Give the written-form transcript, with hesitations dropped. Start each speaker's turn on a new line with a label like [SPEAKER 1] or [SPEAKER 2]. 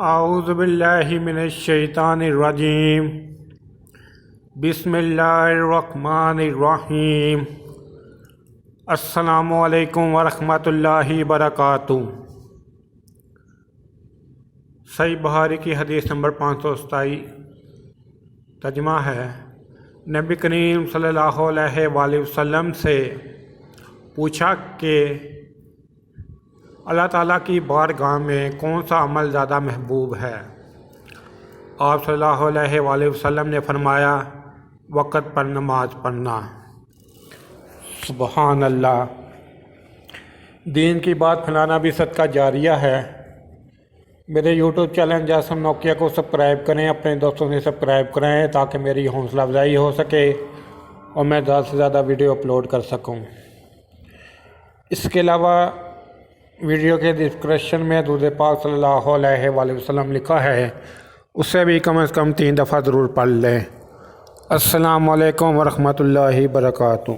[SPEAKER 1] اعوذ باللہ من الشیطان الرجیم بسم اللہ الرحمن الرحیم السلام علیکم ورحمۃ اللہ وبرکاتہ۔ صحیح بخاری کی حدیث نمبر 527 ترجمہ ہے، نبی کریم صلی اللہ علیہ وآلہ وسلم سے پوچھا کہ اللہ تعالیٰ کی بارگاہ میں کون سا عمل زیادہ محبوب ہے؟ آپ صلی اللہ علیہ وآلہ وسلم نے فرمایا، وقت پر نماز پڑھنا۔ سبحان اللہ۔ دین کی بات پھیلانا بھی صدقہ جاریہ ہے۔ میرے یوٹیوب چینل جاسم نوکیا کو سبسکرائب کریں، اپنے دوستوں سے سبسکرائب کریں تاکہ میری حوصلہ افزائی ہو سکے اور میں زیادہ سے زیادہ ویڈیو اپلوڈ کر سکوں۔ اس کے علاوہ ویڈیو کے ڈسکرپشن میں درود پاک صلی اللہ علیہ وآلہ وسلم لکھا ہے، اس سے بھی کم از کم 3 دفعہ ضرور پڑھ لیں۔ السلام علیکم ورحمۃ اللہ وبرکاتہ۔